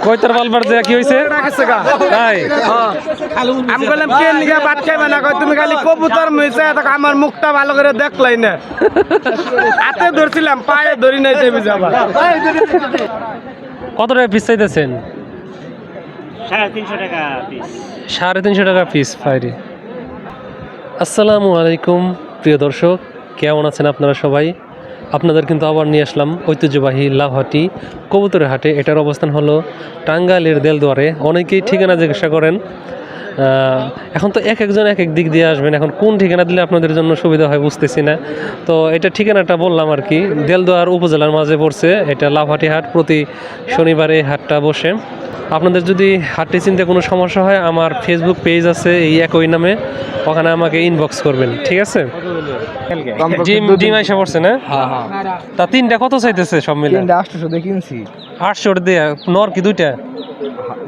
কয়তার বালবার যে কি হইছে তাই আমি বললাম কেন নিয়ে ভাত খাইবে না কই তুমি খালি কবুতর মইছে তো আমার মুখটা ভালো করে দেখলাই না হাতে ধরছিলাম পায়ে ধরি নাই দেবি যাবা কত টাকা পিস চাইতেছেন 350 টাকা পিস 350 টাকা পিস পাইরি। আসসালামু আলাইকুম প্রিয় দর্শক, কেমন আছেন আপনারা সবাই? আপনাদের কিন্তু আবার নিয়ে আসলাম ঐতিহ্যবাহী লাভহাটি কবুতরের হাটে। এটার অবস্থান হলো টাঙ্গাইলের দেলদুয়ারে। অনেকেই ঠিকানা জিজ্ঞাসা করেন, এখন তো একজন এক এক দিক দিয়ে আসবেন, এখন কোন ঠিকানা দিলে আপনাদের জন্য সুবিধা হয় বুঝতেছি না। তো এটা ঠিকানাটা বললাম আর কি, দেলদুয়ার উপজেলার মাঝে পড়ছে এটা লাভহাটি হাট। প্রতি শনিবারে এই হাটটা বসে। আপনাদের যদি হাটটি চিনতে কোনো সমস্যা হয়, আমার ফেসবুক পেজ আছে এই একই নামে, ওখানে আমাকে ইনবক্স করবেন, ঠিক আছে? ডিম আইসা পড়ছে না? তা তিনটা কত চাইতেছে সব মিলে? 800 দিয়ে কিনছি। 800 দিয়ে নর কি দুইটা?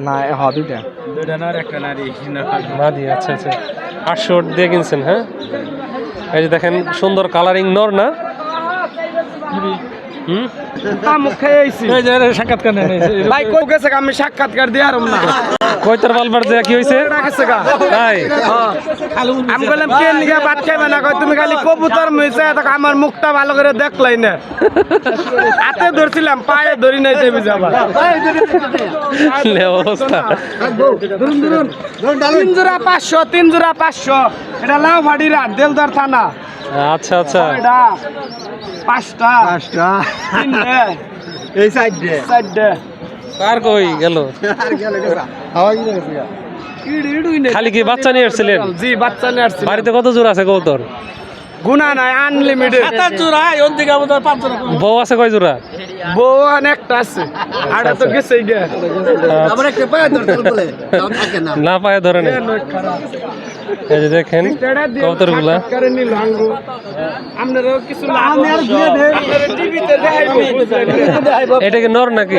না হ্যাঁ দুইটা নর একটা নারী মাদি। আচ্ছা আচ্ছা, 800 দিয়ে কিনছেন? হ্যাঁ, এই যে দেখেন সুন্দর কালারিং নর না? সাক্ষাৎকার দিয়ে আর না কয়তার বালবার যে কি হইছে তাই আমি বললাম কেন নিয়ে ভাত খাইবে না কই তুমি খালি কবুতর মইছে তো আমার মুখটা ভালো করে দেখলাই না হাতে ধরছিলাম পায়ে ধরি নাই দেবি যাবা অবস্থা। 3 জোড়া 500 3 জোড়া 500 এটা লাউভাড়ি রাত দেলদার থানা। আচ্ছা আচ্ছা, এটা 5টা তিনটে এই সাইডে কার কই গেল? খালি কি বাচ্চা নিয়ে আসছিলেন? জি বাচ্চা নিয়ে আসছি। বাড়িতে কত জোড়া আছে কবুতর? গুনা নাই, আনলিমিটেড। বউ আছে কয় জোড়া? বউ অনেকটা আছে, আর তো গেছে গে না পায়ে ধরে নেই। এই যে দেখেন কবুতর গুলা, এটা কি নর নাকি?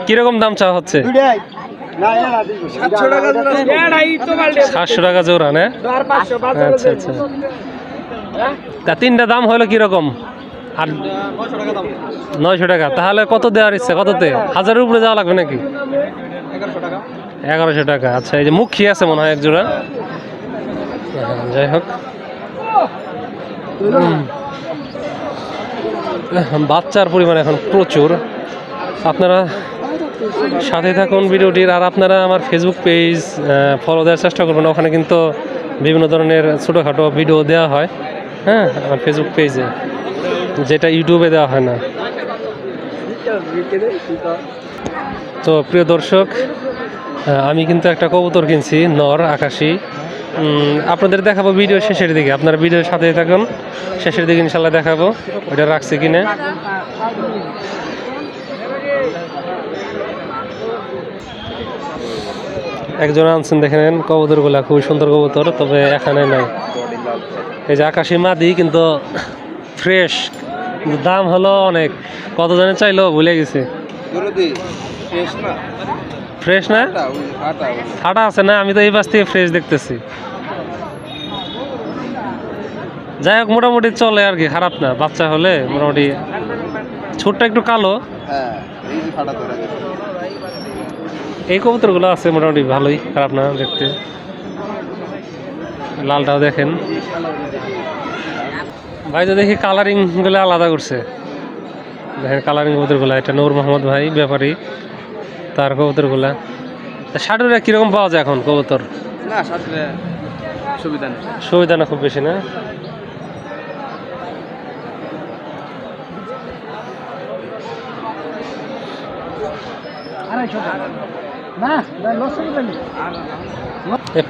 কিরকম দাম চা হচ্ছে? 700 টাকা জোড়া না? আচ্ছা আচ্ছা, তা তিনটা দাম হলো কিরকম? আর 900 টাকা। তাহলে কত দেওয়ার ইচ্ছে? কততে? 1000-এর উপরে যাওয়া লাগবে নাকি? 1100 টাকা। আচ্ছা, এই যে মুখী আছে মনে হয় এক জোড়া। যাই হোক, বাচ্চার পরিমাণ এখন প্রচুর। আপনারা সাথে থাকুন ভিডিওটির, আর আপনারা আমার ফেসবুক পেজ ফলো দেওয়ার চেষ্টা করবেন। ওখানে কিন্তু বিভিন্ন ধরনের ছোটোখাটো ভিডিও দেওয়া হয়, হ্যাঁ, আমার ফেসবুক পেজে, যেটা ইউটিউবে দেওয়া হয় না। তো প্রিয় দর্শক, আমি কিন্তু একটা কবুতর কিনছি নর আকাশি। আপনাদের দেখাবো ভিডিও শেষের দিকে, আপনারা ভিডিওর সাথে থাকুন, শেষের দিকে ইনশাল্লাহ দেখাবো ওইটা রাখছি কিনা। একজন আনছেন, দেখেন কবুতরগুলা খুবই সুন্দর কবুতর, তবে এখানে নাই। এই যে আকাশি মাদি, কিন্তু ফ্রেশ, দাম হলো অনেক। কত জনে চাইলো ভুলে গেছি। ফ্রেশ না? ফাটা আছে না? আমি তো এই পাশ থেকে ফ্রেশ দেখতেছি। যাই হোক, মোটামুটি চলে আর কি, খারাপ না। বাচ্চা হলে মোটামুটি, ছোটটা একটু কালো। এই কবুতরগুলো আছে মোটামুটি ভালোই, খারাপ না দেখতে। লালটাও দেখেন ভাই, তো দেখি কালারিং গুলো আলাদা করছে। দেখেন কালারিং কবুতরগুলা, এটা নূর মোহাম্মদ ভাই ব্যাপারী, তার কবুতরগুলা। শার্টুরা কিরকম পাওয়া যায় এখন কবুতর? না সাথে সুবিধা না খুব বেশি না?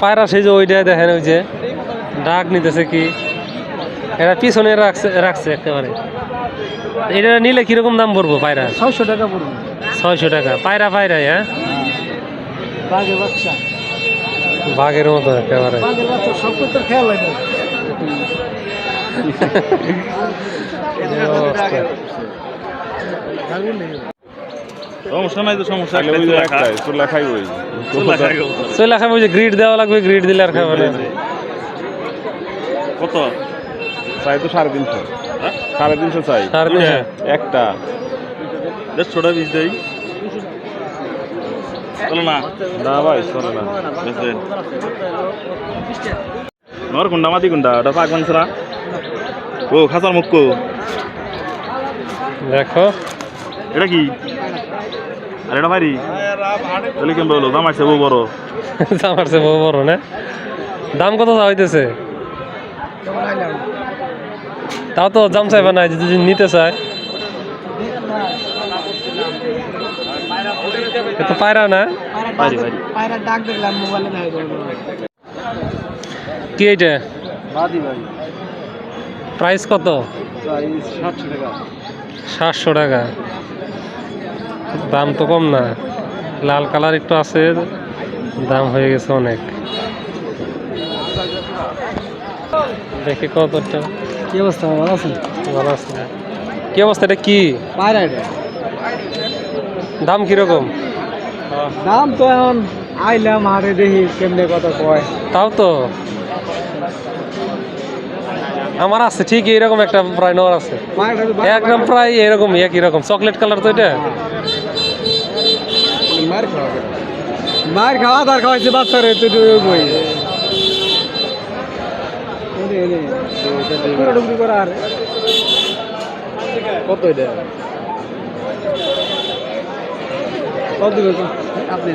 পায়রা সেই যে ওইটাই দেখেন, ওই যে ডাক নিতেছে কি, এটা পিছনে রাখছে একেবারে। এটা নিলে কিরকম দাম পড়বো? পায়রা 600 টাকা পড়বে। 600 টাকা পায়রা? পায়রাই? হ্যাঁ, বাঘের বাচ্চা, বাঘের মতো একেবারে। বাঘের বাচ্চা সব কিছু খেয়াল লাগে। সমস্যা নাই তো, সমস্যা চুলা খাইবই, চলে খাবো, যে গ্রিড দেওয়া লাগবে, গ্রিড দিলে আর খাবে না। কত চাই? তো 350, 350 চাই। 350 একটা 150 টাকা পিস দেই। চলো না না ভাই চলো না নর কোনটা মাটি কোনটা ওটা পাক মানছরা ও খাসার মুখ দেখো এটা কি আর এটা ভাইরি তাহলে কেমন বলো দাম আছে বউ বড় আমার সে বড় বড় না দাম কত হইতেছে তাও তো দাম চাইবে না যদি নিতে চায় তো পায়রা না ভাইরি ভাইরি কি এইটা বাদি ভাই প্রাইস কত 700 টাকা 700 টাকা দাম তো কম না লাল কালার একটু আছে দাম হয়ে গেছে অনেক দেখি কতটা কি অবস্থা ভালো আছেন ভালো আছে কি অবস্থা এটা কি পায়রা এটা দাম কিরকম দাম তো এখন আইলাম হাটে দেখি কেমনে কত কয় তাও তো আমার আছে ঠিক এরকম একটা প্রায় নর আছে একদম প্রায় এরকম একই রকম চকলেট কালার তো এটা মার খাওয়া তার খাওয়াইছে বাচ্চারে তুই বই কত এটা কত দিবে আপনি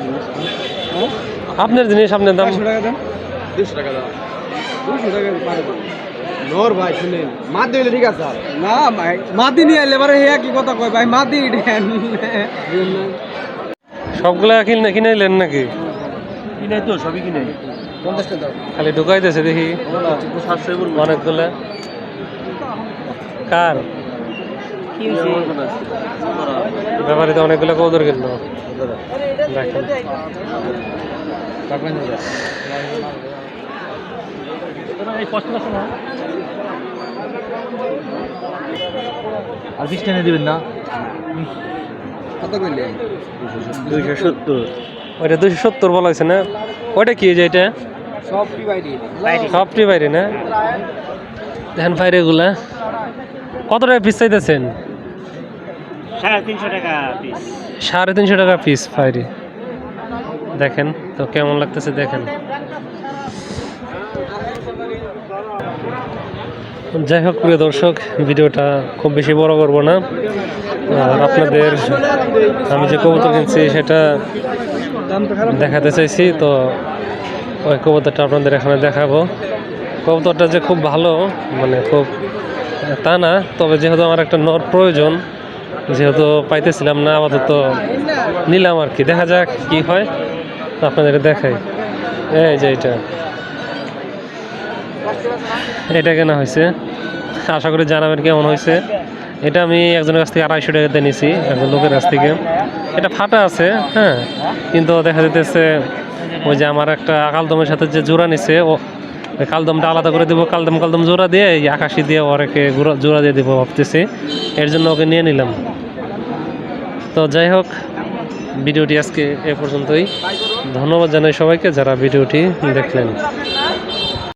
আপনার জিনিস আপনার দাম 200 টাকা দাম 200 টাকা দাম 200 টাকা পারে নোর ভাই শুনেন মাদ দিলে ঠিক আছে না ভাই মাদি নিয়ে এলে এবারে হে কি কথা কয় ভাই মাদি দেন সবগুলা কিনে কিনাইলেন নাকি কিনাই তো সবই কিনাই 50 টাকা দাও খালি ঢুকাইতেছে দেখি অনেকগুলা কার ব্যাপারে তো অনেকগুলো কৌদর কিনলো দেখেন আর 20 টাকা দিবেন না কত কইলে 270 ওইটা 270 বলা হয়েছে না ওইটা কি যে এটা সব কি ভাই সবটি বাইরে না দেখেন বাইরে এগুলা কত টাকা পিস চাইতেছেন 350 টাকা পিস 350 টাকা পিস বাইরে দেখেন তো কেমন লাগতেছে দেখেন যাই হোক প্রিয় দর্শক ভিডিওটা খুব বেশি বড় করব না আর আপনাদের আমি যে কবুতর কিনছি সেটা দেখাতে চাইছি তো ওই কবুতরটা আপনাদের এখানে দেখাবো কবুতরটা যে খুব ভালো মানে খুব তা না তবে যেহেতু আমার একটা নর প্রয়োজন যেহেতু পাইতেছিলাম না আপাতত নিলাম আর কি দেখা যাক কি হয় তো আপনাদের দেখাই এই যে এটা কেনা হয়েছে আশা করি জানাবেন কেমন হয়েছে এটা আমি একজনের কাছ থেকে 250 টাকাতে নিয়েছি একজন লোকের কাছ থেকে এটা ফাটা আছে হ্যাঁ কিন্তু দেখা যেতেছে ওই যে আমার একটা কালদমের সাথে যে জোড়া নিছে ও ওই কালদমটা আলাদা করে দেবো কালদম জোড়া দিয়ে এই আকাশি দিয়ে ওরাকে জোড়া দিয়ে দেবো ভাবতেছি এর জন্য ওকে নিয়ে নিলাম তো যাই হোক ভিডিওটি আজকে এ পর্যন্তই ধন্যবাদ জানাই সবাইকে যারা ভিডিওটি দেখলেন